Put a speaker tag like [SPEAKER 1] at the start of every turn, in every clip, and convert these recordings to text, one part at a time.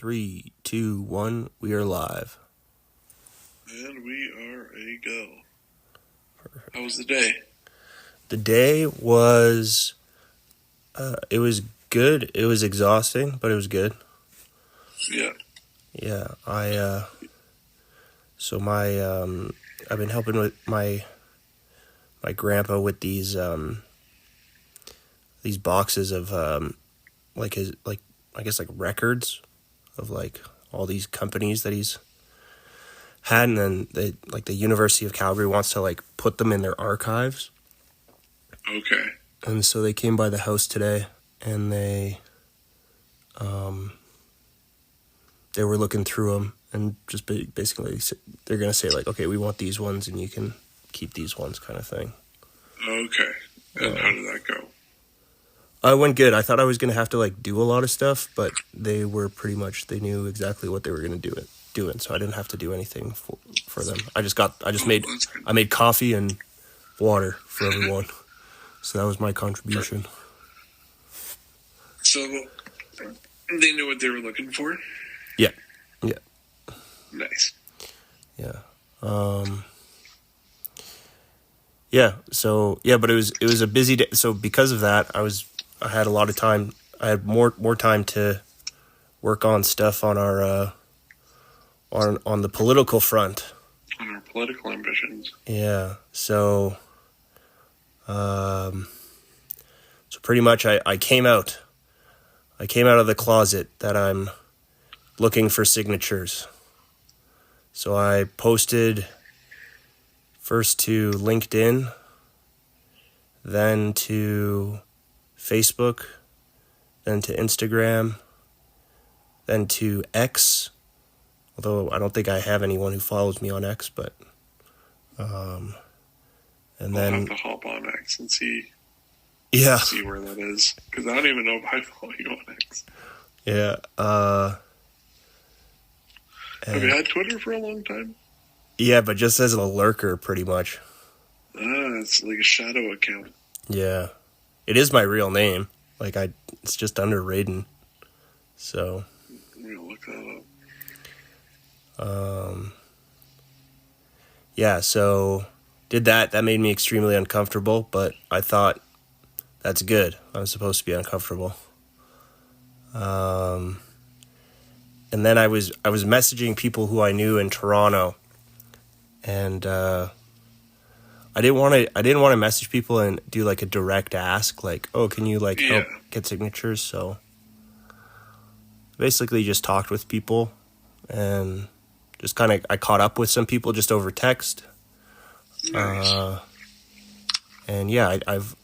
[SPEAKER 1] 3, 2, 1, we are live.
[SPEAKER 2] And we are a go. How was the day?
[SPEAKER 1] The day was, it was good. It was exhausting, but it was good.
[SPEAKER 2] Yeah.
[SPEAKER 1] Yeah, I've been helping with my grandpa with these boxes of, I guess records of all these companies that he's had, and then the University of Calgary wants to put them in their archives.
[SPEAKER 2] Okay.
[SPEAKER 1] And so they came by the house today, and they were looking through them, and just basically they're gonna say okay, we want these ones, and you can keep these ones, kind of thing.
[SPEAKER 2] Okay. And how did that go?
[SPEAKER 1] It went good. I thought I was gonna have to do a lot of stuff, but they were they knew exactly what they were gonna do it, so I didn't have to do anything for them. I made coffee and water for everyone. So that was my contribution.
[SPEAKER 2] So they knew what they were looking for?
[SPEAKER 1] Yeah.
[SPEAKER 2] Nice.
[SPEAKER 1] Yeah. Yeah. So yeah, but it was a busy day. So because of that, I had a lot of time. I had more time to work on stuff on our on the political front.
[SPEAKER 2] On our political ambitions.
[SPEAKER 1] Yeah. So pretty much I came out of the closet that I'm looking for signatures. So I posted first to LinkedIn, then to Facebook, then to Instagram, then to X, although I don't think I have anyone who follows me on X, but and then
[SPEAKER 2] I'll have to hop on X and see where that is, because I don't even know if I follow you on X.
[SPEAKER 1] Yeah.
[SPEAKER 2] Have you had Twitter for a long time?
[SPEAKER 1] Yeah, but just as a lurker, pretty much.
[SPEAKER 2] It's like a shadow account.
[SPEAKER 1] Yeah. It is my real name. It's just under Raiden. So.
[SPEAKER 2] I'm gonna look that
[SPEAKER 1] up. Yeah, so did that. That made me extremely uncomfortable, but I thought that's good. I'm supposed to be uncomfortable. And then I was messaging people who I knew in Toronto, and I didn't want to message people and do a direct ask, oh, can you help get signatures? So basically just talked with people, and just I caught up with some people just over text.
[SPEAKER 2] Nice.
[SPEAKER 1] And yeah, I've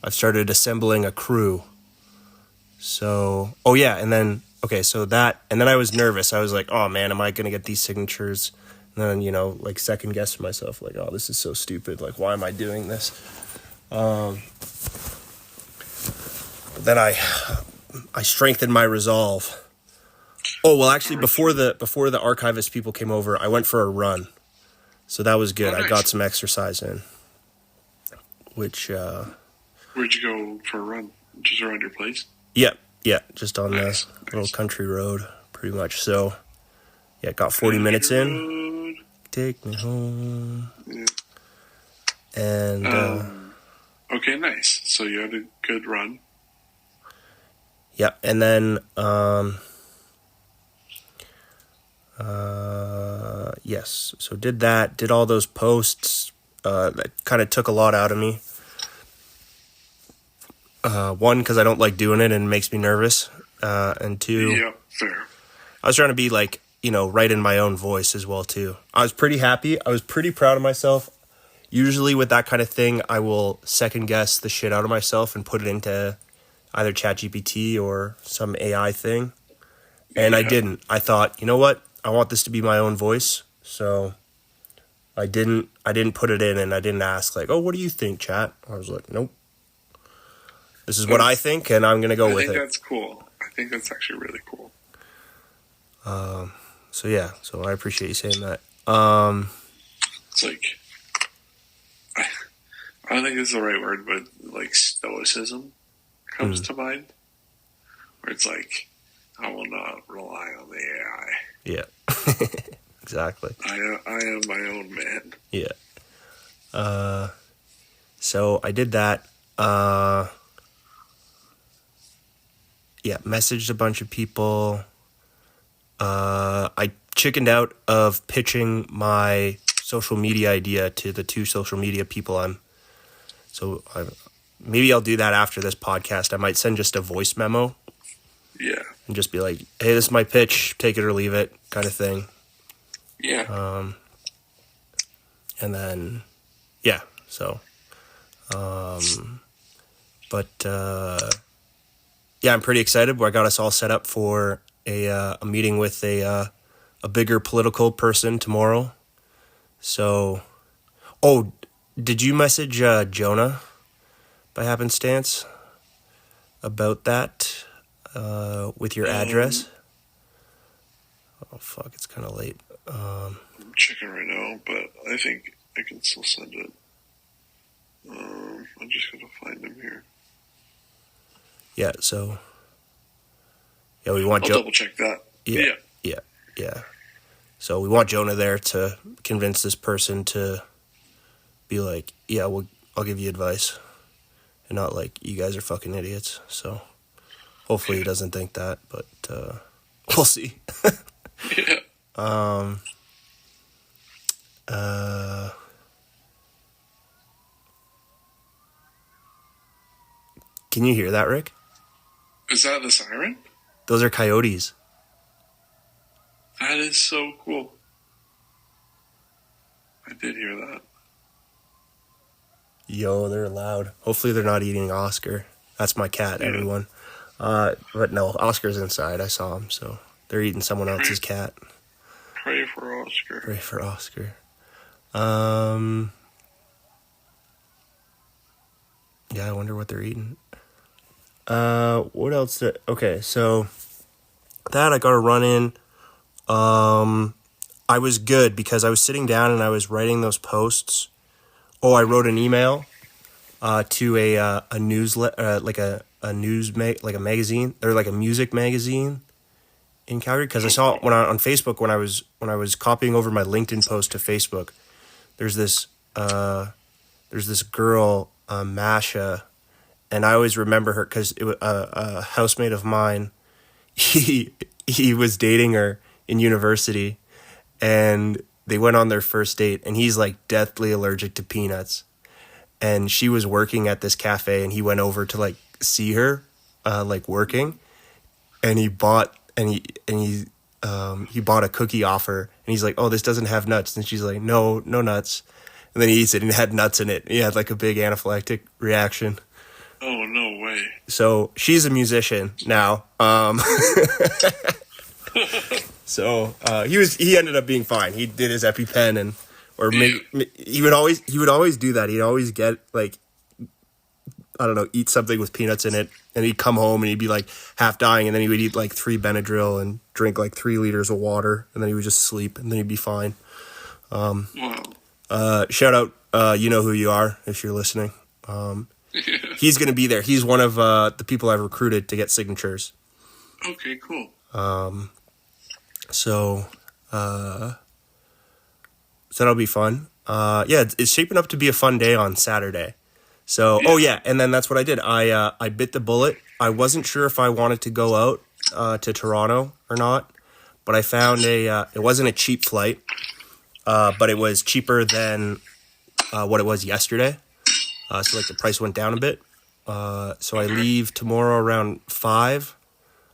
[SPEAKER 1] started assembling a crew. So, and then I was nervous. I was like, oh man, am I going to get these signatures? And then, second guess myself, oh, this is so stupid. Why am I doing this? But then I strengthened my resolve. Oh, well, actually, before the archivist people came over, I went for a run. So that was good.
[SPEAKER 2] Oh, nice.
[SPEAKER 1] I got some exercise in. Where'd
[SPEAKER 2] you go for a run? Just around your place?
[SPEAKER 1] Yeah, just on the little country road, pretty much. So, yeah, got 40 minutes in. Take me home.
[SPEAKER 2] Yeah.
[SPEAKER 1] And
[SPEAKER 2] okay, nice. So you had a good run.
[SPEAKER 1] Yeah, and then yes, so did all those posts. That kind of took a lot out of me. One, because I don't like doing it and it makes me nervous. And two,
[SPEAKER 2] yeah, fair.
[SPEAKER 1] I was trying to be write in my own voice as well too. I was pretty happy. I was pretty proud of myself. Usually with that kind of thing, I will second guess the shit out of myself and put it into either ChatGPT or some AI thing. And I didn't. I thought, you know what? I want this to be my own voice. So I didn't put it in, and I didn't ask oh, what do you think, chat? I was like, nope. This is what I think, and I'm going to go with it.
[SPEAKER 2] I think that's cool. I think that's actually really cool.
[SPEAKER 1] So yeah, so I appreciate you saying that.
[SPEAKER 2] It's I don't think this is the right word, but stoicism comes to mind. Where it's I will not rely on the AI.
[SPEAKER 1] Yeah. Exactly.
[SPEAKER 2] I am my own man.
[SPEAKER 1] Yeah. So I did that. Yeah, messaged a bunch of people. I chickened out of pitching my social media idea to the 2 social media people maybe I'll do that after this podcast. I might send just a voice memo.
[SPEAKER 2] Yeah.
[SPEAKER 1] And just be like, hey, this is my pitch, take it or leave it, kind of thing.
[SPEAKER 2] Yeah.
[SPEAKER 1] And then, yeah, so, yeah, I'm pretty excited. I got us all set up for a meeting with a bigger political person tomorrow. So, did you message Jonah by happenstance about that with your address? Oh, fuck, it's kind of late.
[SPEAKER 2] I'm checking right now, but I think I can still send it. I'm just going to find him here.
[SPEAKER 1] Yeah, so... Yeah, we want
[SPEAKER 2] I'll double check that.
[SPEAKER 1] Yeah. So we want Jonah there to convince this person to be like, yeah, I'll give you advice. And not like, you guys are fucking idiots. So hopefully he doesn't think that, but we'll see.
[SPEAKER 2] Yeah.
[SPEAKER 1] Can you hear that, Rick?
[SPEAKER 2] Is that the siren?
[SPEAKER 1] Those are coyotes.
[SPEAKER 2] That is so cool. I did hear that.
[SPEAKER 1] Yo, they're loud. Hopefully they're not eating Oscar. That's my cat, everyone. But no, Oscar's inside. I saw him, so they're eating someone else's cat.
[SPEAKER 2] Pray for Oscar.
[SPEAKER 1] Pray for Oscar. Yeah, I wonder what they're eating. What else? Okay, so that I got to run in. I was good because I was sitting down and I was writing those posts. I wrote an email to a newsletter, like a magazine, or like a music magazine in Calgary, because I saw it on Facebook when I was copying over my LinkedIn post to Facebook. There's this girl, Masha, and I always remember her because it was a housemate of mine. He was dating her in university, and they went on their first date, and he's like deathly allergic to peanuts. And she was working at this cafe, and he went over to like see her, like working, and he bought a cookie off her, and he's like, "Oh, this doesn't have nuts," and she's like, "No nuts," and then he eats it, and it had nuts in it. He had like a big anaphylactic reaction.
[SPEAKER 2] Oh, no way.
[SPEAKER 1] So she's a musician now. So he ended up being fine. He did his EpiPen he would always do that. He'd always get like, I don't know, eat something with peanuts in it, and he'd come home and he'd be like half dying, and then he would eat like 3 Benadryl and drink like 3 liters of water, and then he would just sleep, and then he'd be fine.
[SPEAKER 2] Wow.
[SPEAKER 1] Shout out, you know who you are if you're listening. He's going to be there. He's one of the people I've recruited to get signatures.
[SPEAKER 2] Okay, cool.
[SPEAKER 1] So that'll be fun. Yeah, it's shaping up to be a fun day on Saturday. So, and then that's what I did. I bit the bullet. I wasn't sure if I wanted to go out to Toronto or not, but I found it wasn't a cheap flight, but it was cheaper than what it was yesterday. So like the price went down a bit. So I leave tomorrow around 5.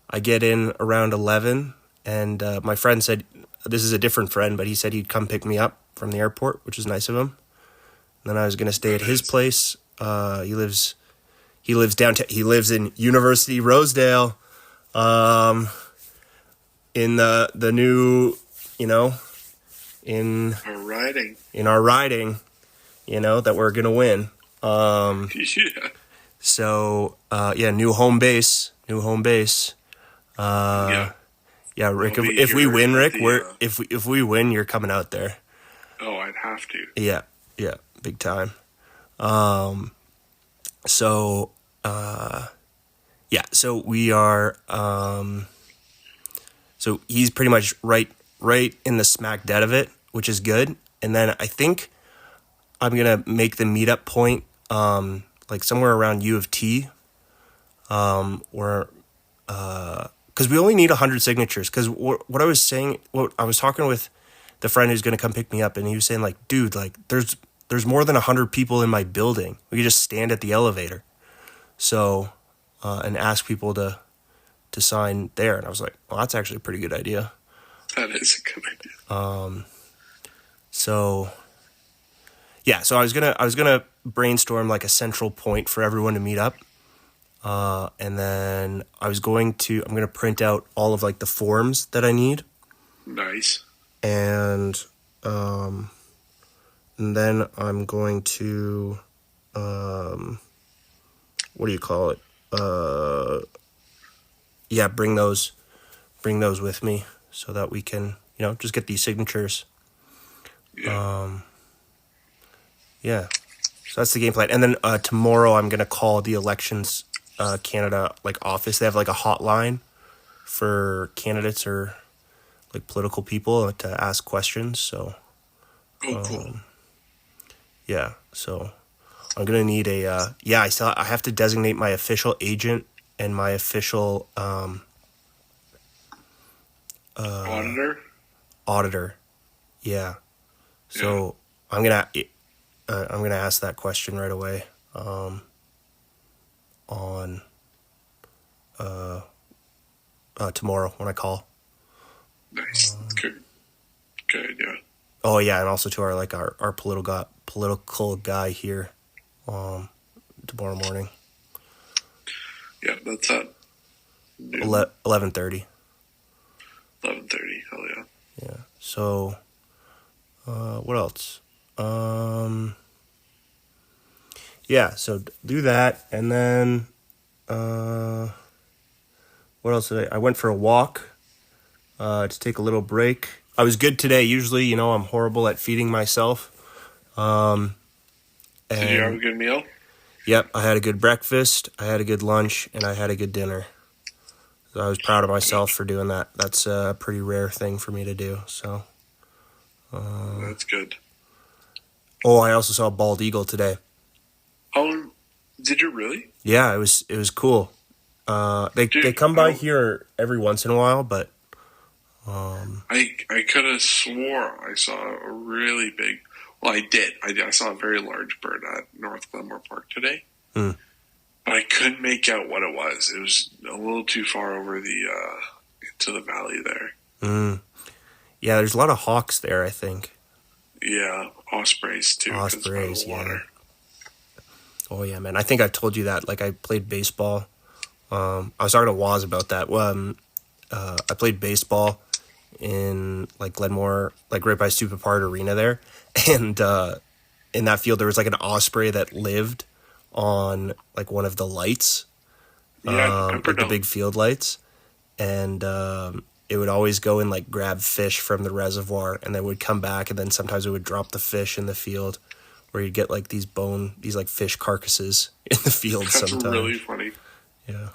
[SPEAKER 1] I get in around 11, and my friend said, this is a different friend, but he said he'd come pick me up from the airport, which is nice of him. And then I was going to stay at his place. He lives downtown. He lives in University-Rosedale, in the new, in our riding, that we're going to win.
[SPEAKER 2] Yeah.
[SPEAKER 1] So, new home base. Yeah, Rick. If we win, Rick, if we win, you're coming out there.
[SPEAKER 2] Oh, I'd have to.
[SPEAKER 1] Yeah, big time. So we are. So he's pretty much right in the smack dead of it, which is good. And then I think I'm gonna make the meetup point like somewhere around U of T, where because we only need 100 signatures. Because what I was saying, what I was talking with the friend who's gonna come pick me up, and he was saying like, dude, like there's more than 100 people in my building. We could just stand at the elevator, so and ask people to sign there. And I was like, well, that's actually a pretty good idea.
[SPEAKER 2] That is a good idea.
[SPEAKER 1] So yeah, so I was gonna brainstorm like a central point for everyone to meet up, and then I'm gonna print out all of like the forms that I need.
[SPEAKER 2] Nice.
[SPEAKER 1] And then I'm going to what do you call it? Yeah, bring those with me so that we can, just get these signatures.
[SPEAKER 2] Yeah.
[SPEAKER 1] Yeah. So that's the game plan. And then tomorrow I'm going to call the Elections Canada like office. They have like a hotline for candidates or like political people to ask questions. So
[SPEAKER 2] cool.
[SPEAKER 1] Yeah. So I'm going to need I have to designate my official agent and my official auditor. Yeah. So I'm gonna ask that question right away on tomorrow when I call.
[SPEAKER 2] Nice. Good idea.
[SPEAKER 1] Oh yeah, and also to our political guy here tomorrow morning.
[SPEAKER 2] Yeah, that's at
[SPEAKER 1] 11:30.
[SPEAKER 2] 11:30. Hell yeah.
[SPEAKER 1] Yeah. So what else? Yeah, so do that, and then what else did I went for a walk to take a little break. I was good today. Usually, I'm horrible at feeding myself.
[SPEAKER 2] Did you have a good meal?
[SPEAKER 1] Yep, I had a good breakfast, I had a good lunch, and I had a good dinner. So I was proud of myself for doing that. That's a pretty rare thing for me to do. So
[SPEAKER 2] that's good.
[SPEAKER 1] Oh, I also saw a bald eagle today.
[SPEAKER 2] Oh, did you really?
[SPEAKER 1] Yeah, it was cool. They come by here every once in a while, but
[SPEAKER 2] I could have swore I saw a really big. Well, I did. I saw a very large bird at North Glenmore Park today, but I couldn't make out what it was. It was a little too far over into the valley there.
[SPEAKER 1] Yeah, there's a lot of hawks there, I think.
[SPEAKER 2] Yeah, ospreys too.
[SPEAKER 1] Ospreys,
[SPEAKER 2] yeah. Water.
[SPEAKER 1] Oh yeah, man. I think I told you that. Like I played baseball. I was talking to Waz about that. I played baseball in like Glenmore, like right by Super Part Arena there, and in that field there was like an osprey that lived on like one of the lights, like the big field lights, and it would always go and like grab fish from the reservoir, and then would come back, and then sometimes it would drop the fish in the field, where you'd get like these like fish carcasses in the field.
[SPEAKER 2] That's
[SPEAKER 1] sometimes.
[SPEAKER 2] Really funny.
[SPEAKER 1] Yeah.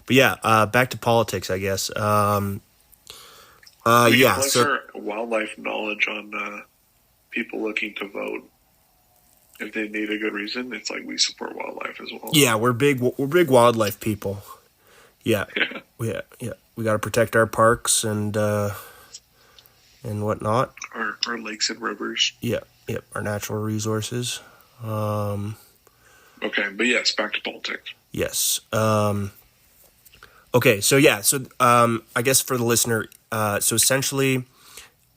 [SPEAKER 1] But yeah, back to politics, I guess. Yeah.
[SPEAKER 2] What's
[SPEAKER 1] So
[SPEAKER 2] our wildlife knowledge on people looking to vote? If they need a good reason, it's like we support wildlife as well.
[SPEAKER 1] yeah, we're big wildlife people. Yeah. Yeah. We got to protect our parks and whatnot.
[SPEAKER 2] Our lakes and rivers.
[SPEAKER 1] Yeah. Yep. Our natural resources.
[SPEAKER 2] Okay, but yes, back to politics.
[SPEAKER 1] Yes. Okay. So yeah. So I guess for the listener, so essentially,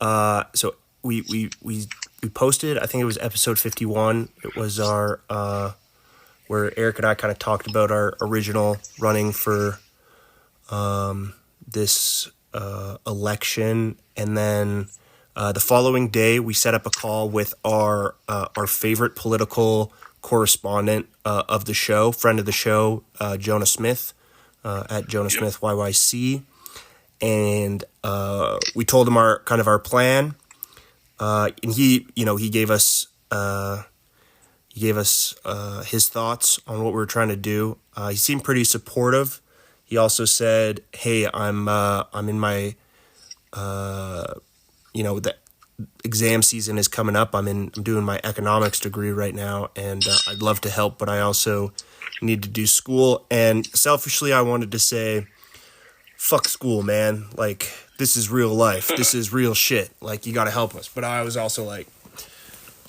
[SPEAKER 1] so we posted. I think it was episode 51. It was our where Erik and I kind of talked about our original running for this election, and then the following day we set up a call with our favorite political correspondent of the show, friend of the show, Jonah Smith, at Jonah Smith YYC, and we told him our plan, and he gave us his thoughts on what we were trying to do. He seemed pretty supportive. He also said, "Hey, I'm in my, the exam season is coming up. I'm doing my economics degree right now, and I'd love to help, but I also need to do school." And selfishly, I wanted to say, "Fuck school, man! Like, this is real life. This is real shit. Like, you got to help us." But I was also like,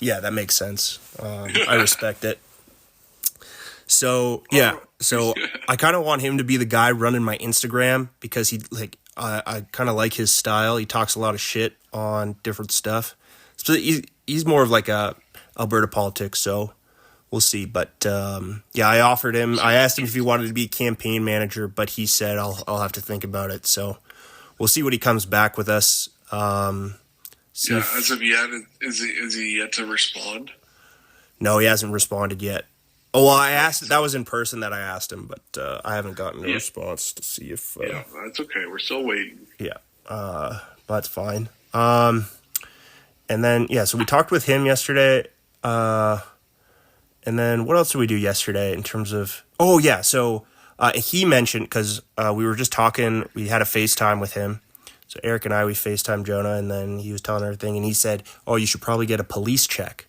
[SPEAKER 1] "Yeah, that makes sense. I respect it." So yeah, so I kind of want him to be the guy running my Instagram because I kind of like his style. He talks a lot of shit on different stuff. So he's more of like a Alberta politics. So we'll see. But yeah, I asked him if he wanted to be campaign manager, but he said I'll have to think about it. So we'll see what he comes back with us.
[SPEAKER 2] As of yet, is he yet to respond?
[SPEAKER 1] No, he hasn't responded yet. Oh, well, I asked. That was in person that I asked him, but I haven't gotten a response to see if.
[SPEAKER 2] Yeah, that's okay. We're still waiting.
[SPEAKER 1] Yeah, that's fine. And then so we talked with him yesterday. And then what else did we do yesterday in terms of? Oh yeah, so he mentioned because we were just talking. We had a FaceTime with him. So Erik and we FaceTime Jonah, and then he was telling everything, and he said, "Oh, you should probably get a police check."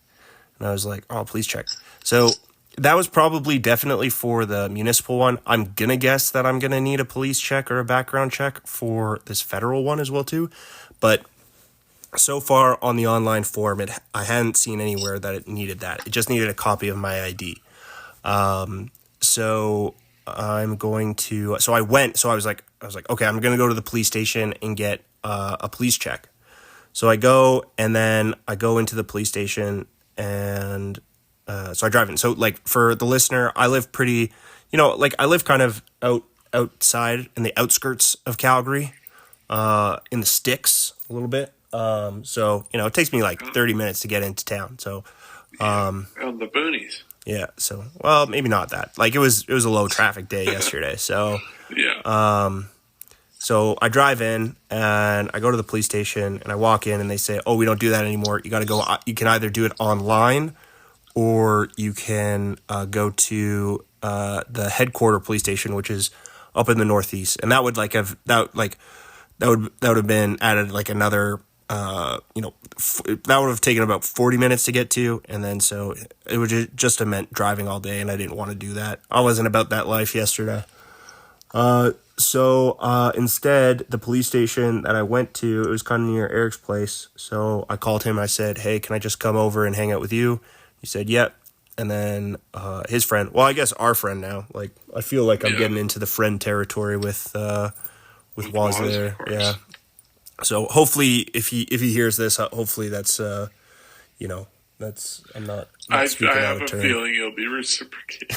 [SPEAKER 1] And I was like, "Oh, police check." So that was definitely for the municipal one. I'm going to guess that I'm going to need a police check or a background check for this federal one as well too. But so far on the online form, I hadn't seen anywhere that it needed that. It just needed a copy of my ID. So I'm going to, so I went, so I was like, okay, I'm going to go to the police station and get a police check. So I go, and then I go into the police station, and so I drive in. So like for the listener, I live pretty, I live kind of outside in the outskirts of Calgary, in the sticks a little bit. So, it takes me like 30 minutes to get into town. So,
[SPEAKER 2] on the boonies.
[SPEAKER 1] Yeah. So, well, maybe not that. Like it was a low traffic day yesterday. So,
[SPEAKER 2] yeah.
[SPEAKER 1] So I drive in and I go to the police station and I walk in and they say, "Oh, we don't do that anymore. You got to go. You can either do it online, or you can go to the headquarter police station, which is up in the northeast." And that would that would have been added like another that would have taken about 40 minutes to get to, and then so it would just have meant driving all day, and I didn't want to do that. I wasn't about that life yesterday. So instead, the police station that I went to, it was kind of near Erik's place. So I called him. I said, "Hey, can I just come over and hang out with you?" He said, "Yep." And then his friend, well, I guess our friend now. Like I feel like I'm getting into the friend territory with Waz there. Yeah. So hopefully, if he hears this, hopefully that's that's I'm not
[SPEAKER 2] I
[SPEAKER 1] speaking out
[SPEAKER 2] have
[SPEAKER 1] of
[SPEAKER 2] a
[SPEAKER 1] turn.
[SPEAKER 2] feeling it'll be reciprocated.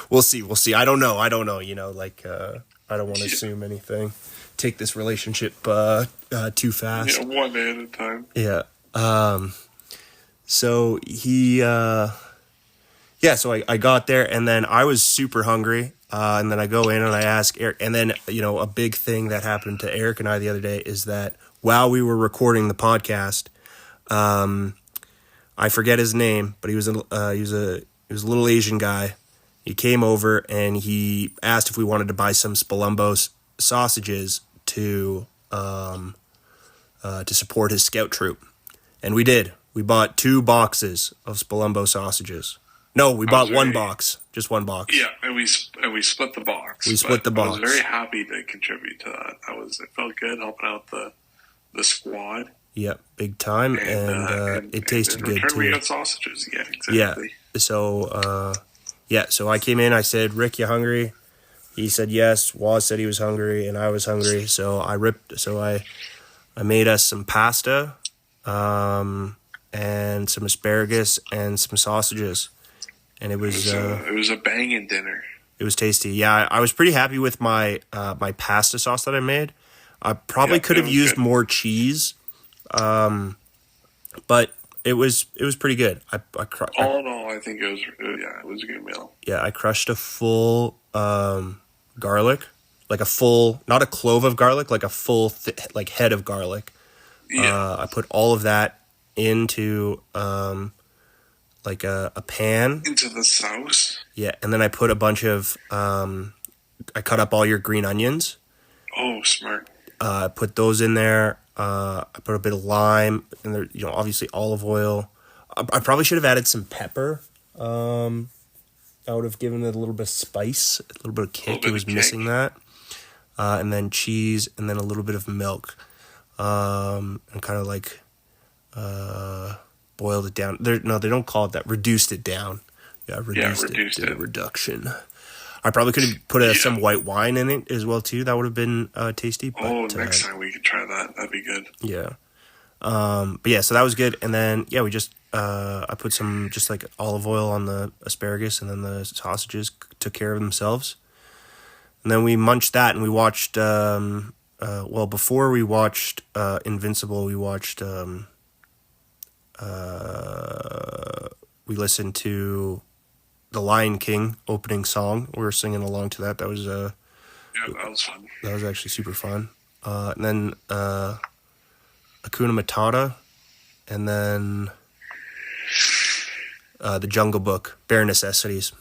[SPEAKER 1] We'll see. I don't know. I don't want to assume anything. Take this relationship too fast.
[SPEAKER 2] Yeah, one day at a time.
[SPEAKER 1] Yeah. So he so I got there, and then I was super hungry. And then I go in and I ask Erik, and then, a big thing that happened to Erik and I the other day is that while we were recording the podcast, I forget his name, but he was a little Asian guy. He came over and he asked if we wanted to buy some Spalumbo sausages to support his scout troop. And we did. We bought 2 boxes of Spalumbo sausages. No, we bought one box, just one box.
[SPEAKER 2] Yeah, and we split the box.
[SPEAKER 1] We split the box.
[SPEAKER 2] I was very happy to contribute to that. It felt good helping out the squad.
[SPEAKER 1] Yeah, big time, and it tasted good too.
[SPEAKER 2] We got sausages again. Exactly.
[SPEAKER 1] Yeah. So so I came in. I said, "Rick, you hungry?" He said yes. Waz said he was hungry, and I was hungry. So I made us some pasta, and some asparagus and some sausages. And it was
[SPEAKER 2] a banging dinner.
[SPEAKER 1] It was tasty. Yeah, I was pretty happy with my my pasta sauce that I made. I probably could have used more cheese, but it was pretty good.
[SPEAKER 2] All in all, I think it was a good meal.
[SPEAKER 1] Yeah, I crushed a full garlic, like a full, not a clove of garlic, like a full head of garlic. Yeah. I put all of that into like a pan.
[SPEAKER 2] Into the sauce?
[SPEAKER 1] Yeah, and then I put a bunch of I cut up all your green onions.
[SPEAKER 2] Oh, smart.
[SPEAKER 1] I put those in there. I put a bit of lime, and there, obviously olive oil. I probably should have added some pepper. That would have given it a little bit of spice, a little bit of kick. It was missing that. And then cheese, and then a little bit of milk, and kind of like boiled it down. They don't call it that. Reduced it down. Yeah, reduced it. Did a reduction. I probably could have put some white wine in it as well too. That would have been tasty. But,
[SPEAKER 2] next time we could try that. That'd be good.
[SPEAKER 1] Yeah. But yeah, so that was good. And then we just I put some just like olive oil on the asparagus, and then the sausages took care of themselves. And then we munched that, and we watched. Before we watched Invincible, we watched. We listened to the Lion King opening song. We were singing along to that. That was
[SPEAKER 2] that was fun.
[SPEAKER 1] That was actually super fun. And then Hakuna Matata, and then the Jungle Book, Bare Necessities.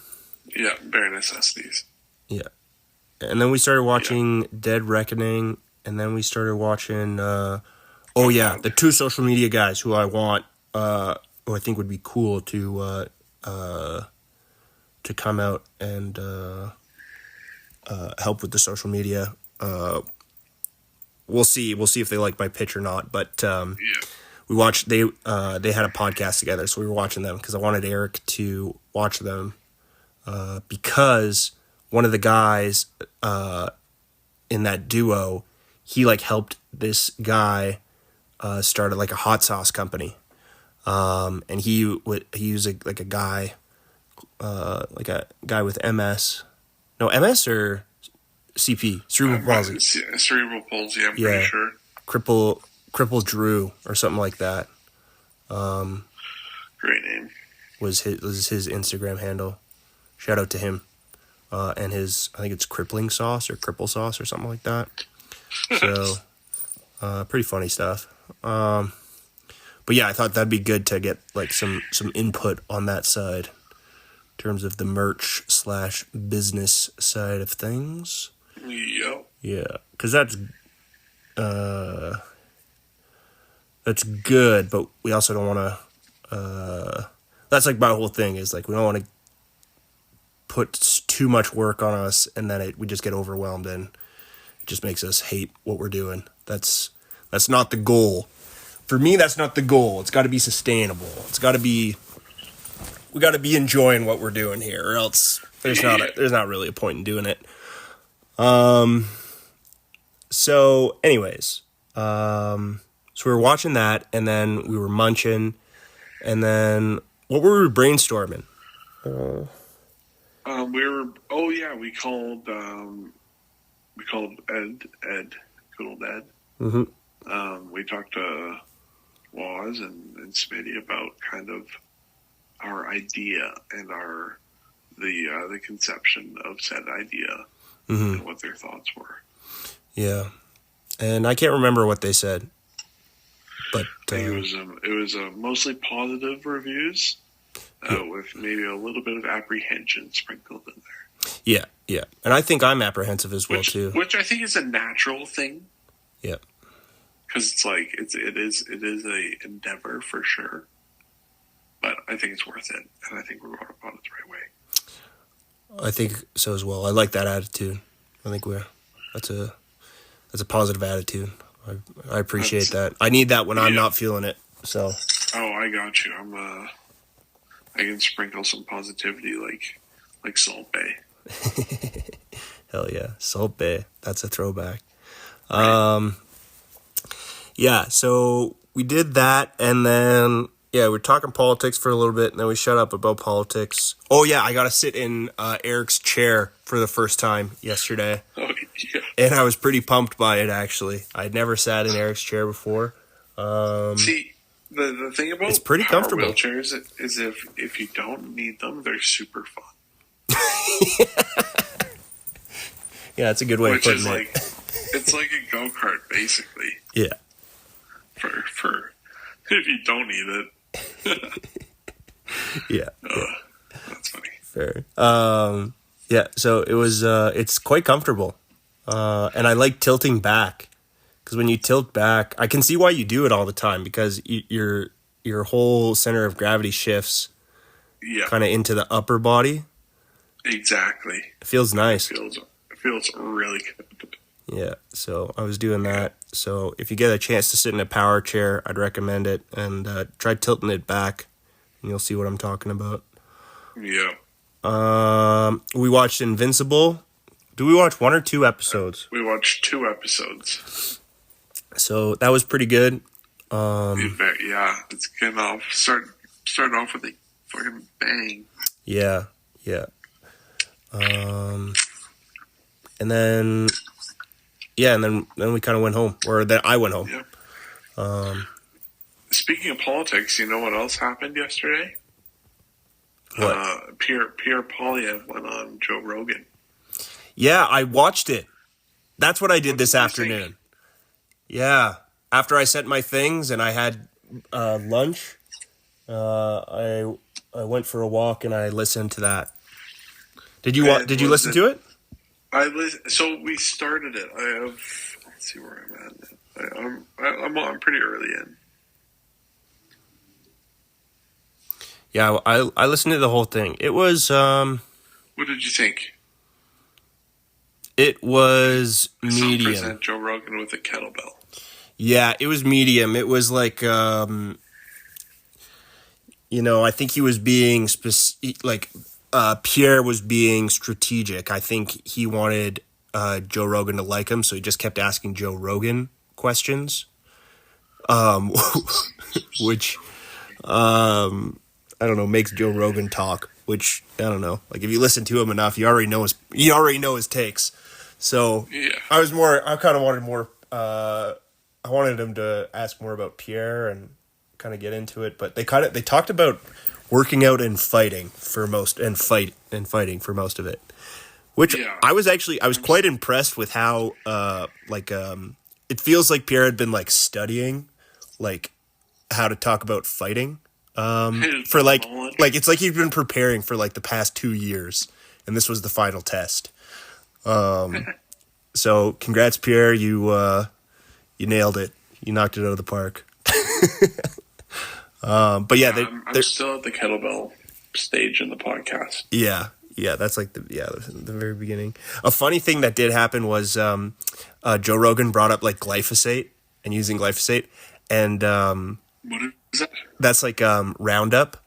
[SPEAKER 2] Yeah, Bare Necessities.
[SPEAKER 1] Yeah. And then we started watching Dead Reckoning, and then we started watching the two social media guys who I want who I think would be cool to come out and help with the social media. We'll see if they like my pitch or not, but we watched they had a podcast together, so we were watching them because I wanted Erik to watch them because one of the guys in that duo, he like helped this guy start like a hot sauce company, and he was like a guy with MS or CP, cerebral palsy.
[SPEAKER 2] Cerebral palsy, I'm pretty sure.
[SPEAKER 1] Cripple Drew or something like that.
[SPEAKER 2] Great name.
[SPEAKER 1] Was his Instagram handle. Shout out to him. And his, I think it's Crippling Sauce or Cripple Sauce or something like that. So, pretty funny stuff. But yeah, I thought that'd be good to get like some input on that side in terms of the merch / business side of things.
[SPEAKER 2] Yep.
[SPEAKER 1] Yeah, because that's good, but we also don't want to. That's like my whole thing is like we don't want to put too much work on us, and then we just get overwhelmed, and it just makes us hate what we're doing. That's not the goal. For me, that's not the goal. It's got to be sustainable. It's got to be. We got to be enjoying what we're doing here, or else there's not really a point in doing it. So, anyways, so we were watching that, and then we were munching, and then what were we brainstorming?
[SPEAKER 2] We called Ed, good old Ed.
[SPEAKER 1] Mm-hmm.
[SPEAKER 2] We talked to Waz and Smitty about kind of our idea and the conception of said idea,
[SPEAKER 1] mm-hmm.
[SPEAKER 2] and what their thoughts were.
[SPEAKER 1] Yeah, and I can't remember what they said, but
[SPEAKER 2] it was mostly positive reviews, with maybe a little bit of apprehension sprinkled in there.
[SPEAKER 1] Yeah, and I think I'm apprehensive as well too.
[SPEAKER 2] Which I think is a natural thing.
[SPEAKER 1] Yeah,
[SPEAKER 2] because it's like it is a endeavor for sure, but I think it's worth it, and I think we're going about it the right way.
[SPEAKER 1] I think so as well. I like that attitude. I think that's a positive attitude. I appreciate that. I need that when I'm not feeling it. So.
[SPEAKER 2] Oh, I got you. I can sprinkle some positivity like Salt Bay.
[SPEAKER 1] Hell yeah, Salt Bay. That's a throwback.
[SPEAKER 2] Right.
[SPEAKER 1] Yeah. So we did that, and then we're talking politics for a little bit, and then we shut up about politics. Oh yeah, I got to sit in Erik's chair for the first time yesterday.
[SPEAKER 2] Oh yeah.
[SPEAKER 1] And I was pretty pumped by it, actually. I'd never sat in Erik's chair before.
[SPEAKER 2] See, the thing about
[SPEAKER 1] it's pretty comfortable.
[SPEAKER 2] Wheelchairs is if you don't need them, they're super fun.
[SPEAKER 1] Yeah, that's a good way of putting it.
[SPEAKER 2] It's like a go-kart, basically.
[SPEAKER 1] Yeah.
[SPEAKER 2] For if you don't need it.
[SPEAKER 1] Yeah.
[SPEAKER 2] That's funny.
[SPEAKER 1] Fair. Yeah, so it was. It's quite comfortable, and I like tilting back because when you tilt back, I can see why you do it all the time because your whole center of gravity shifts
[SPEAKER 2] Yeah,
[SPEAKER 1] kind of into the upper body.
[SPEAKER 2] exactly.
[SPEAKER 1] It feels nice.
[SPEAKER 2] It feels really good.
[SPEAKER 1] Yeah, so I was doing that. So if you get a chance to sit in a power chair, I'd recommend it and try tilting it back, and you'll see what I'm talking about.
[SPEAKER 2] Yeah.
[SPEAKER 1] We watched Invincible. Do we watch 1 or 2 episodes?
[SPEAKER 2] We watched 2 episodes.
[SPEAKER 1] So that was pretty good.
[SPEAKER 2] Yeah, it's getting off. Starting off with a fucking bang.
[SPEAKER 1] Yeah. And then we kind of went home, or then I went home.
[SPEAKER 2] Yeah. Speaking of politics, you know what else happened yesterday?
[SPEAKER 1] What?
[SPEAKER 2] Pierre Polyev went on Joe Rogan.
[SPEAKER 1] Yeah, I watched it. That's what I did this afternoon.
[SPEAKER 2] Think?
[SPEAKER 1] Yeah. After I sent my things and I had lunch, I went for a walk and I listened to that. Did you listen to it?
[SPEAKER 2] So we started it. Let's see where I'm at. I'm pretty early in.
[SPEAKER 1] Yeah, I listened to the whole thing. It was
[SPEAKER 2] What did you think?
[SPEAKER 1] It was medium.
[SPEAKER 2] Present Joe Rogan with a kettlebell.
[SPEAKER 1] Yeah, it was medium. It was like I think he was being Pierre was being strategic. I think he wanted Joe Rogan to like him, so he just kept asking Joe Rogan questions, which I don't know, makes Joe Rogan talk. Which I don't know. Like if you listen to him enough, you already know his takes. So
[SPEAKER 2] yeah.
[SPEAKER 1] I kind of wanted more. I wanted him to ask more about Pierre and kind of get into it, but they talked about working out and fighting for most fighting for most of it, which I was quite impressed with how it feels like Pierre had been like studying like how to talk about fighting for like it's like he'd been preparing for like the past 2 years and this was the final test. So congrats, Pierre, you nailed it. You knocked it out of the park. But yeah,
[SPEAKER 2] I'm still at the kettlebell stage in the podcast.
[SPEAKER 1] Yeah, that's like the very beginning. A funny thing that did happen was Joe Rogan brought up like glyphosate and using glyphosate, and
[SPEAKER 2] what is that?
[SPEAKER 1] That's like Roundup,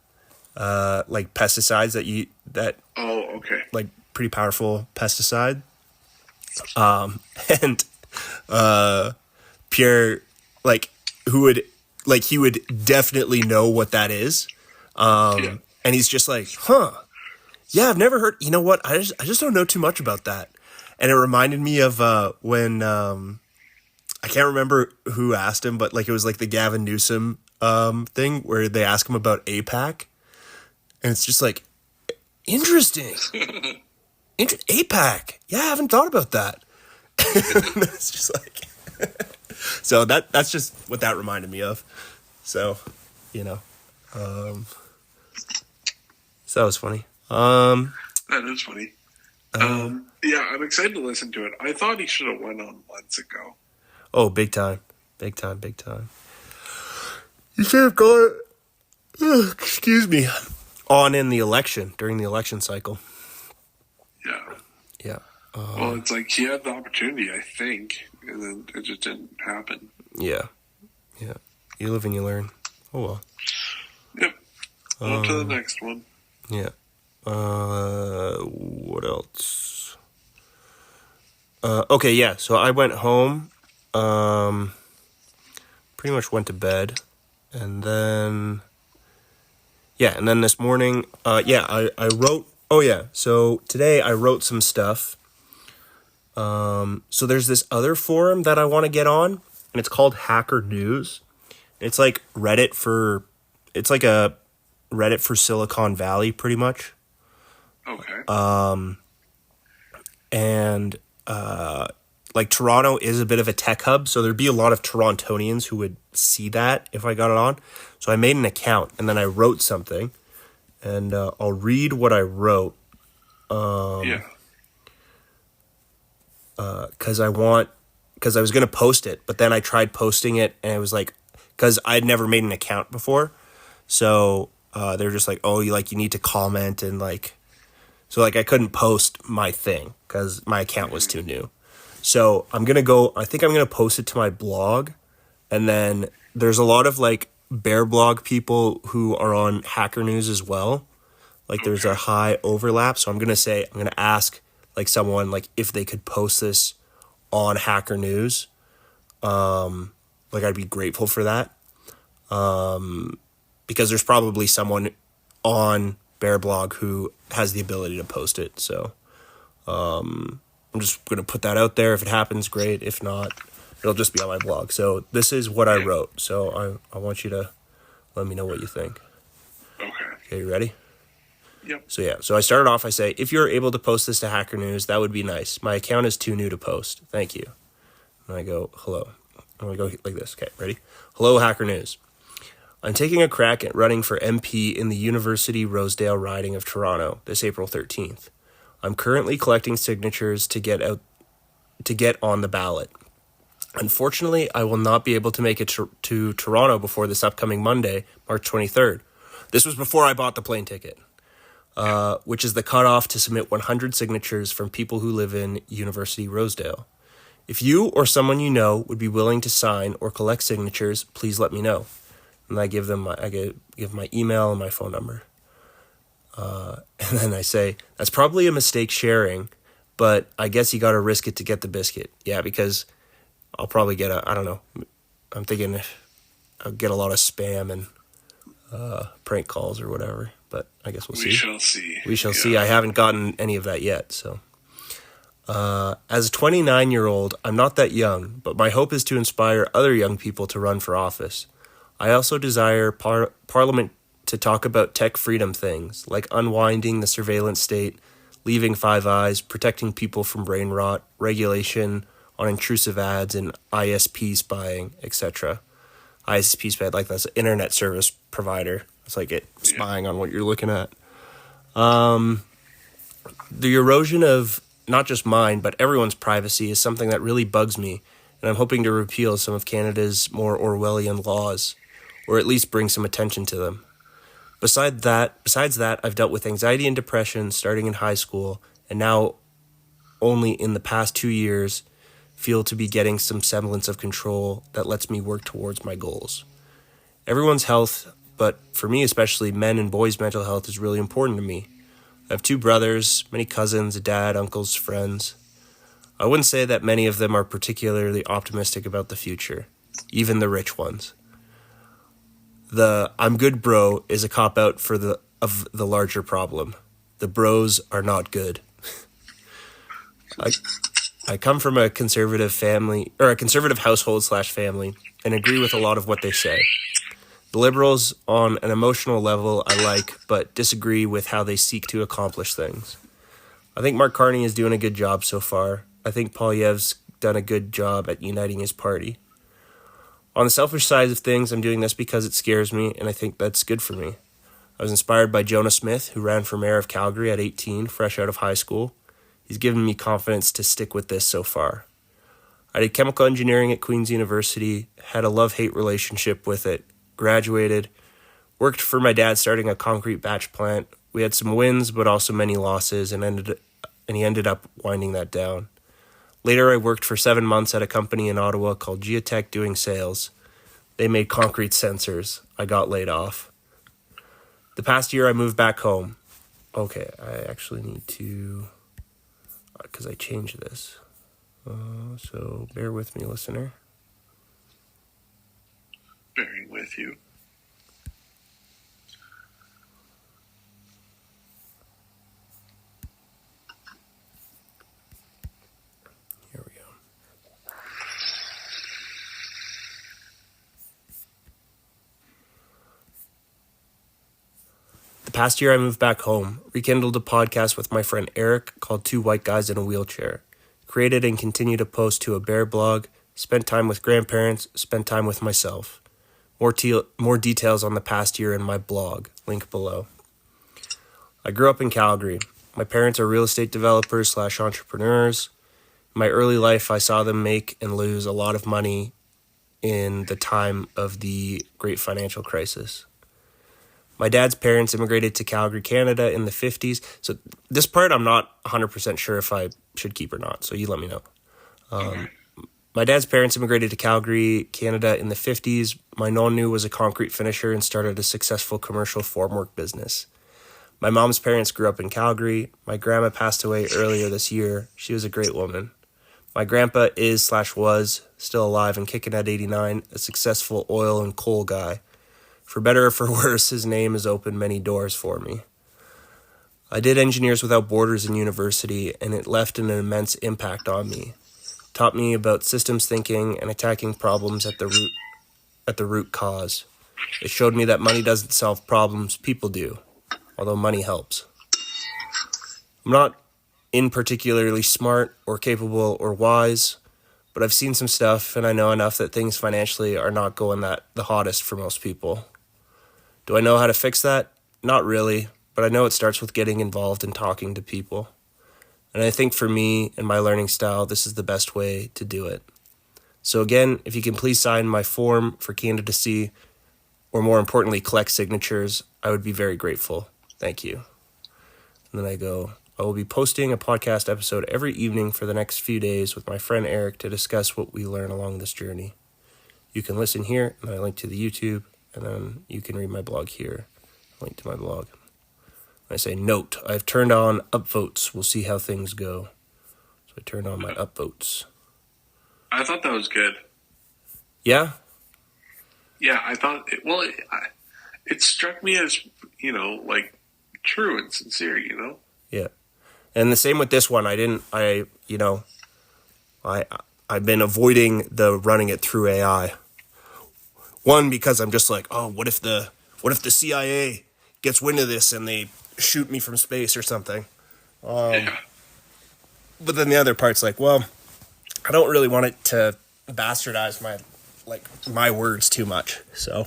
[SPEAKER 1] like pesticides that.
[SPEAKER 2] Oh, okay.
[SPEAKER 1] Like pretty powerful pesticide, and Pierre he would definitely know what that is. And he's just like, yeah, I've never heard, you know what? I just don't know too much about that. And it reminded me of, when, I can't remember who asked him, but like, it was like the Gavin Newsom, thing where they ask him about APAC and it's just like, interesting. APAC. Yeah, I haven't thought about that. It's just like, so that's just what that reminded me of. So, so that was funny.
[SPEAKER 2] That is funny. Yeah, I'm excited to listen to it. I thought he should have went on months ago.
[SPEAKER 1] Oh, big time. You should have gone, excuse me, on during the election cycle. Yeah.
[SPEAKER 2] Well, it's like he had the opportunity, I think, and then it just didn't happen.
[SPEAKER 1] Yeah. You live and you learn. Oh, well.
[SPEAKER 2] Yep. On to the next one.
[SPEAKER 1] Yeah. What else? Okay, yeah. So I went home, pretty much went to bed, and then this morning, I wrote, so today I wrote some stuff. So there's this other forum that I want to get on, and it's called Hacker News. It's like a Reddit for Silicon Valley, pretty much.
[SPEAKER 2] Okay.
[SPEAKER 1] And like Toronto is a bit of a tech hub, so there'd be a lot of Torontonians who would see that if I got it on. So I made an account, and then I wrote something, and I'll read what I wrote. because I was going to post it, but then I tried posting it and it was like, because I had never made an account before. So they're just like, oh, you need to comment and like, so like I couldn't post my thing because my account was too new. So I think I'm going to post it to my blog. And then there's a lot of like bear blog people who are on Hacker News as well. Like there's a high overlap. So I'm going to ask like someone like if they could post this on Hacker News. Like I'd be grateful for that. Because there's probably someone on Bear Blog who has the ability to post it. So I'm just going to put that out there. If it happens, great. If not, it'll just be on my blog. So this is what I wrote. So I want you to let me know what you think. Okay, you ready?
[SPEAKER 2] Yep.
[SPEAKER 1] So I started off, I say, if you're able to post this to Hacker News, that would be nice. My account is too new to post. Thank you. And I go, hello. I'm going to go like this. Okay, ready? Hello, Hacker News. I'm taking a crack at running for MP in the University-Rosedale riding of Toronto this April 13th. I'm currently collecting signatures to get on the ballot. Unfortunately, I will not be able to make it to Toronto before this upcoming Monday, March 23rd. This was before I bought the plane ticket, which is the cutoff to submit 100 signatures from people who live in University-Rosedale. If you or someone you know would be willing to sign or collect signatures, please let me know. And I give my email and my phone number. And then I say, that's probably a mistake sharing, but I guess you got to risk it to get the biscuit. Yeah, because I'll probably get I don't know. I'm thinking I'll get a lot of spam and prank calls or whatever, but I guess we'll see. We shall see. I haven't gotten any of that yet, so. As a 29-year-old, I'm not that young, but my hope is to inspire other young people to run for office. I also desire Parliament to talk about tech freedom things, like unwinding the surveillance state, leaving Five Eyes, protecting people from brain rot, regulation on intrusive ads, and ISP spying, etc. ISP spying, like that's an internet service provider. It's like it spying on what you're looking at. The erosion of not just mine, but everyone's privacy is something that really bugs me, and I'm hoping to repeal some of Canada's more Orwellian laws, or at least bring some attention to them. Besides that, I've dealt with anxiety and depression starting in high school, and now only in the past 2 years feel to be getting some semblance of control that lets me work towards my goals. Everyone's health, but for me especially, men and boys' mental health is really important to me. I have 2 brothers, many cousins, a dad, uncles, friends. I wouldn't say that many of them are particularly optimistic about the future, even the rich ones. The "I'm good, bro" is a cop-out of the larger problem. The bros are not good. I come from a conservative family, or a conservative household/family, and agree with a lot of what they say. The Liberals, on an emotional level, I like, but disagree with how they seek to accomplish things. I think Mark Carney is doing a good job so far. I think Poilievre's done a good job at uniting his party. On the selfish side of things, I'm doing this because it scares me, and I think that's good for me. I was inspired by Jonah Smith, who ran for mayor of Calgary at 18, fresh out of high school. He's given me confidence to stick with this so far. I did chemical engineering at Queen's University, had a love-hate relationship with it, graduated, worked for my dad starting a concrete batch plant. We had some wins, but also many losses, and he ended up winding that down. Later, I worked for 7 months at a company in Ottawa called Geotech doing sales. They made concrete sensors. I got laid off. The past year, I moved back home. Okay, I actually need to, because I changed this. So bear with me, listener.
[SPEAKER 2] Bearing with you.
[SPEAKER 1] Here we go. The past year I moved back home, rekindled a podcast with my friend Erik called Two White Guys in a Wheelchair, created and continue to post to a bear blog, spent time with grandparents, spent time with myself. More details on the past year in my blog, link below. I grew up in Calgary. My parents are real estate developers / entrepreneurs. my early life, I saw them make and lose a lot of money in the time of the great financial crisis. My dad's parents immigrated to Calgary, Canada in the 50s. So this part I'm not 100% sure if I should keep or not. So you let me know.
[SPEAKER 2] Okay.
[SPEAKER 1] My dad's parents immigrated to Calgary, Canada in the 50s. My nonu was a concrete finisher and started a successful commercial formwork business. My mom's parents grew up in Calgary. My grandma passed away earlier this year. She was a great woman. My grandpa is/was still alive and kicking at 89, a successful oil and coal guy. For better or for worse, his name has opened many doors for me. I did Engineers Without Borders in university, and it left an immense impact on me. Taught me about systems thinking and attacking problems at the root cause. It showed me that money doesn't solve problems, people do, although money helps. I'm not particularly smart or capable or wise, but I've seen some stuff and I know enough that things financially are not going the hottest for most people. Do I know how to fix that? Not really, but I know it starts with getting involved and talking to people. And I think for me and my learning style, this is the best way to do it. So again, if you can please sign my form for candidacy, or more importantly, collect signatures, I would be very grateful. Thank you. And then I go, I will be posting a podcast episode every evening for the next few days with my friend Erik to discuss what we learn along this journey. You can listen here, and I link to the YouTube, and then you can read my blog here. Link to my blog. I say, note, I've turned on upvotes. We'll see how things go. So I turned on my upvotes.
[SPEAKER 2] I thought that was good.
[SPEAKER 1] Yeah?
[SPEAKER 2] Yeah, I thought, it struck me as, like true and sincere,
[SPEAKER 1] Yeah. And the same with this one. I've been avoiding the running it through AI. One, because I'm just like, oh, what if the CIA gets wind of this and they shoot me from space or something?
[SPEAKER 2] Yeah.
[SPEAKER 1] But then the other part's like, well, I don't really want it to bastardize my words too much. So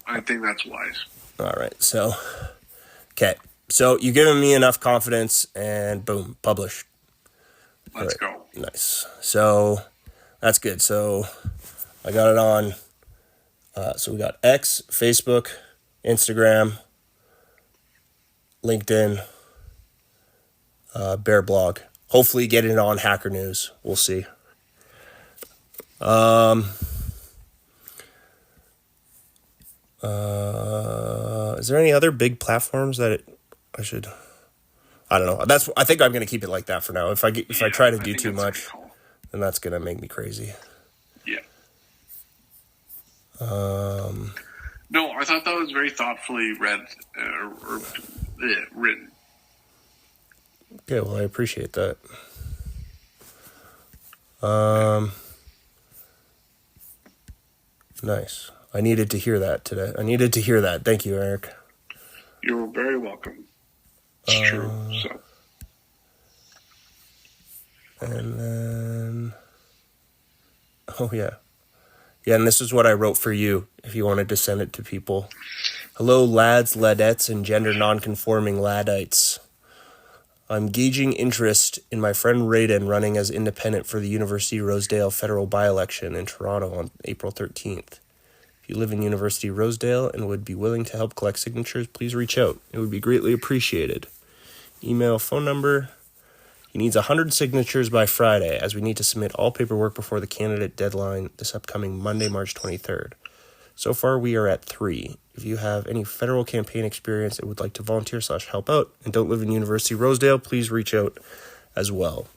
[SPEAKER 2] I think that's wise.
[SPEAKER 1] all right. So okay. So you've given me enough confidence, and boom, published.
[SPEAKER 2] Let's go.
[SPEAKER 1] Nice. So that's good. So I got it on. So we got X, Facebook, Instagram, LinkedIn, Bear Blog. Hopefully get it on Hacker News. We'll see. Is there any other big platforms that I should? I don't know. I think I'm gonna keep it like that for now. If I try to do too much, then that's gonna make me crazy.
[SPEAKER 2] Yeah. No, I thought that was very thoughtfully read or written.
[SPEAKER 1] Okay, well, I appreciate that. Nice. I needed to hear that today. Thank you, Erik.
[SPEAKER 2] You're very welcome. It's true. So.
[SPEAKER 1] And then, oh yeah. Yeah, and this is what I wrote for you, if you wanted to send it to people. Hello, lads, ladettes, and gender non-conforming laddites. I'm gauging interest in my friend Raiden running as independent for the University-Rosedale federal by-election in Toronto on April 13th. If you live in University-Rosedale and would be willing to help collect signatures, please reach out. It would be greatly appreciated. Email, phone number. He needs 100 signatures by Friday, as we need to submit all paperwork before the candidate deadline this upcoming Monday, March 23rd. So far, we are at 3. If you have any federal campaign experience and would like to volunteer/help out and don't live in University-Rosedale, please reach out as well.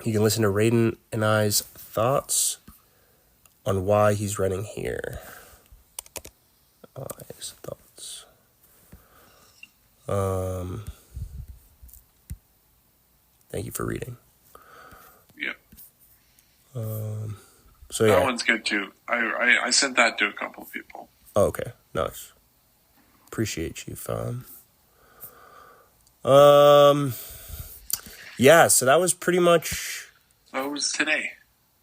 [SPEAKER 1] You can listen to Raiden and I's thoughts on why he's running here. I's thoughts. Thank you for reading.
[SPEAKER 2] Yeah.
[SPEAKER 1] So yeah.
[SPEAKER 2] That one's good too. I sent that to a couple of people.
[SPEAKER 1] Oh, okay. Nice. Appreciate you, fam. Yeah, so that was pretty much.
[SPEAKER 2] So it was today.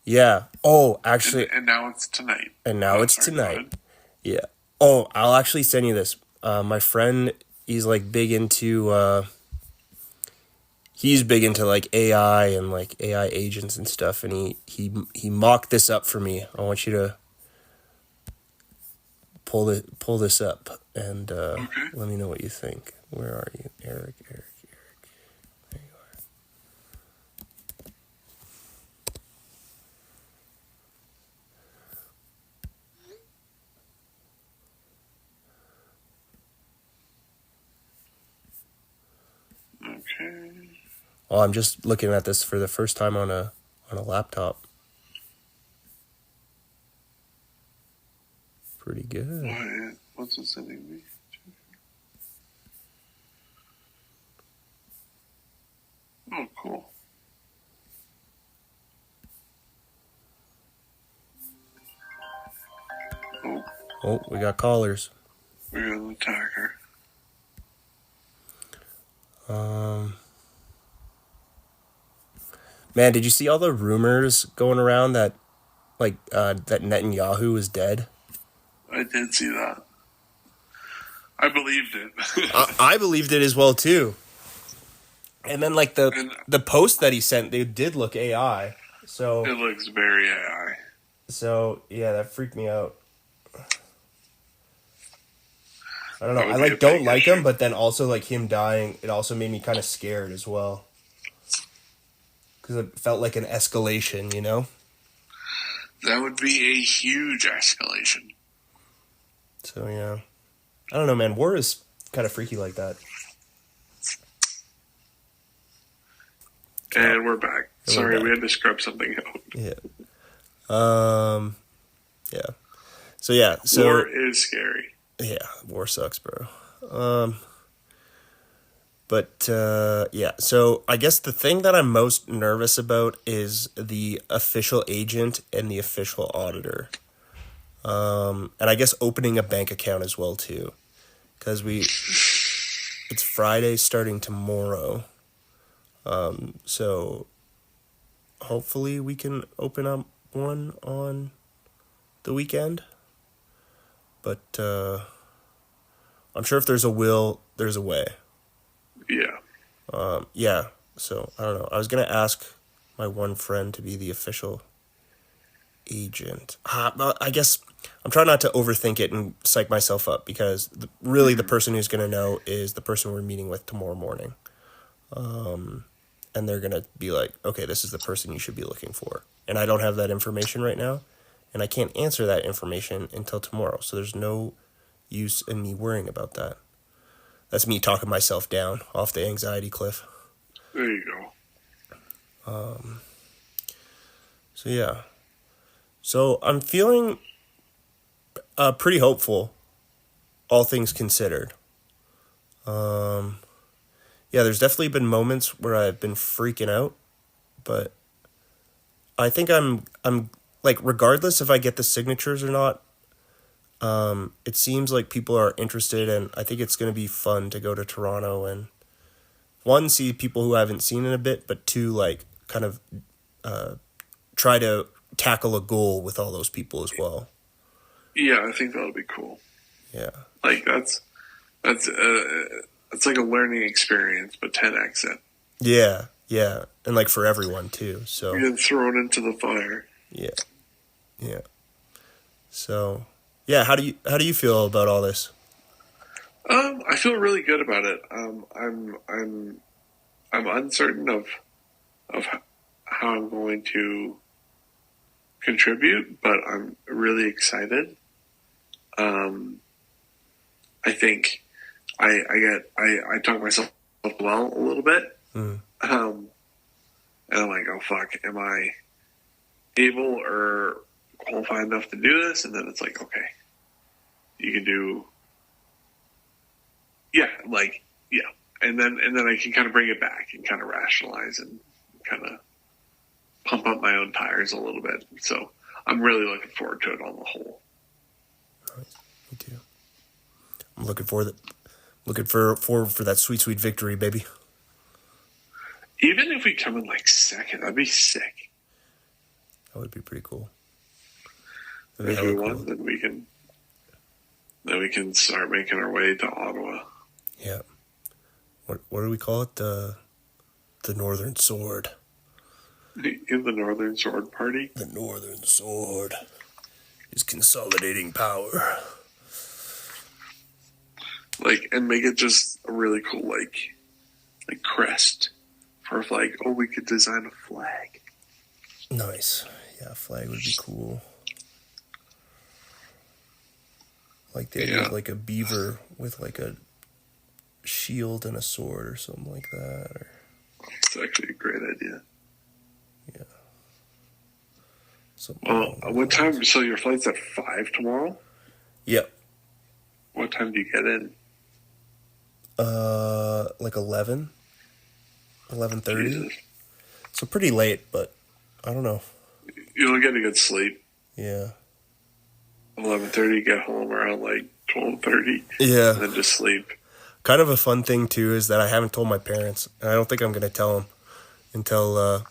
[SPEAKER 1] Yeah. Oh, actually.
[SPEAKER 2] And now it's tonight.
[SPEAKER 1] And now it's tonight. Yeah. Oh, I'll actually send you this. My friend, he's like big into. he's big into like AI and like AI agents and stuff, and he mocked this up for me. I want you to pull this up and
[SPEAKER 2] Okay.
[SPEAKER 1] let me know what you think. Where are you, Erik? Erik. There you are.
[SPEAKER 2] Okay.
[SPEAKER 1] Oh, I'm just looking at this for the first time on a laptop. Pretty good.
[SPEAKER 2] What's it sending me? Oh, cool.
[SPEAKER 1] Oh, we got callers.
[SPEAKER 2] We got an attacker.
[SPEAKER 1] Man, did you see all the rumors going around that that Netanyahu is dead?
[SPEAKER 2] I did see that. I believed it.
[SPEAKER 1] I believed it as well too. And then like the post that he sent, they did look AI. So
[SPEAKER 2] it looks very AI.
[SPEAKER 1] So yeah, that freaked me out. I don't know. I don't like him, but then also like him dying, it also made me kind of scared as well. Because it felt like an escalation, you know?
[SPEAKER 2] That would be a huge escalation.
[SPEAKER 1] So yeah. I don't know, man. War is kind of freaky like that.
[SPEAKER 2] And we're back. Sorry, we had to scrub something out.
[SPEAKER 1] Yeah. Yeah. So yeah. So
[SPEAKER 2] war is scary.
[SPEAKER 1] Yeah, war sucks, bro. But yeah. So I guess the thing that I'm most nervous about is the official agent and the official auditor. And I guess opening a bank account as well too, because it's Friday starting tomorrow. So hopefully we can open up one on the weekend. But I'm sure if there's a will, there's a way.
[SPEAKER 2] Yeah.
[SPEAKER 1] Yeah. So I don't know. I was gonna ask my one friend to be the official agent. I guess I'm trying not to overthink it and psych myself up because really the person who's gonna know is the person we're meeting with tomorrow morning. And they're gonna be like, okay, this is the person you should be looking for. And I don't have that information right now, and I can't answer that information until tomorrow. So there's no use in me worrying about that. That's me talking myself down off the anxiety cliff.
[SPEAKER 2] There you go.
[SPEAKER 1] So yeah. So I'm feeling pretty hopeful, all things considered. Yeah, there's definitely been moments where I've been freaking out, but I think I'm like, regardless if I get the signatures or not, it seems like people are interested, and I think it's going to be fun to go to Toronto and, one, see people who I haven't seen in a bit, but two, like, kind of try to tackle a goal with all those people as well.
[SPEAKER 2] Yeah, I think that'll be cool.
[SPEAKER 1] Yeah.
[SPEAKER 2] Like, that's it's like a learning experience, but 10x it.
[SPEAKER 1] Yeah, yeah. And, like, for everyone, too, so.
[SPEAKER 2] You get thrown into the fire.
[SPEAKER 1] Yeah. Yeah. So, yeah, how do you feel about all this?
[SPEAKER 2] I feel really good about it. I'm uncertain of how I'm going to contribute, but I'm really excited. I think I talk myself well a little bit, and I'm like, oh fuck, am I able or qualified enough to do this? And then it's like, okay, you can do, and then I can kind of bring it back and kind of rationalize and kind of pump up my own tires a little bit. So I'm really looking forward to it on the whole.
[SPEAKER 1] Me too. I'm looking forward for that sweet victory, baby.
[SPEAKER 2] Even if we come in like second, that'd be sick.
[SPEAKER 1] That would be pretty cool.
[SPEAKER 2] If we won, then we can start making our way to Ottawa.
[SPEAKER 1] Yeah. What do we call it? The Northern Sword.
[SPEAKER 2] In the Northern Sword Party?
[SPEAKER 1] The Northern Sword is consolidating power.
[SPEAKER 2] Like, and make it just a really cool, like crest for a flag. Oh, we could design a flag.
[SPEAKER 1] Nice. Yeah, a flag would be cool. Like the idea of like a beaver with like a shield and a sword or something like that. Or...
[SPEAKER 2] It's actually a great idea.
[SPEAKER 1] Yeah.
[SPEAKER 2] What time? So your flight's at 5 tomorrow?
[SPEAKER 1] Yep.
[SPEAKER 2] What time do you get in?
[SPEAKER 1] Like 11? 11:30?
[SPEAKER 2] Jesus.
[SPEAKER 1] So pretty late, but I don't know.
[SPEAKER 2] You'll get a good sleep.
[SPEAKER 1] Yeah.
[SPEAKER 2] 11:30, get home around like 12:30.
[SPEAKER 1] Yeah.
[SPEAKER 2] And then just sleep.
[SPEAKER 1] Kind of a fun thing, too, is that I haven't told my parents. And I don't think I'm going to tell them until,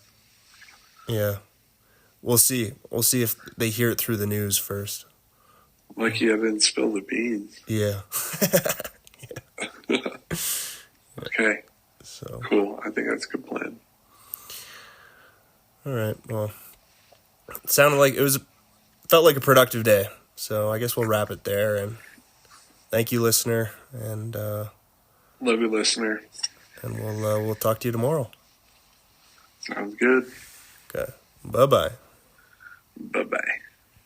[SPEAKER 1] yeah. We'll see. We'll see if they hear it through the news first.
[SPEAKER 2] Like you didn't spill the beans.
[SPEAKER 1] Yeah.
[SPEAKER 2] Okay.
[SPEAKER 1] So
[SPEAKER 2] cool. I think that's a good plan.
[SPEAKER 1] All right. Well, it sounded like felt like a productive day. So I guess we'll wrap it there. And thank you, listener. And
[SPEAKER 2] love you, listener.
[SPEAKER 1] And we'll talk to you tomorrow.
[SPEAKER 2] Sounds good.
[SPEAKER 1] Okay. Bye-bye.
[SPEAKER 2] Bye-bye.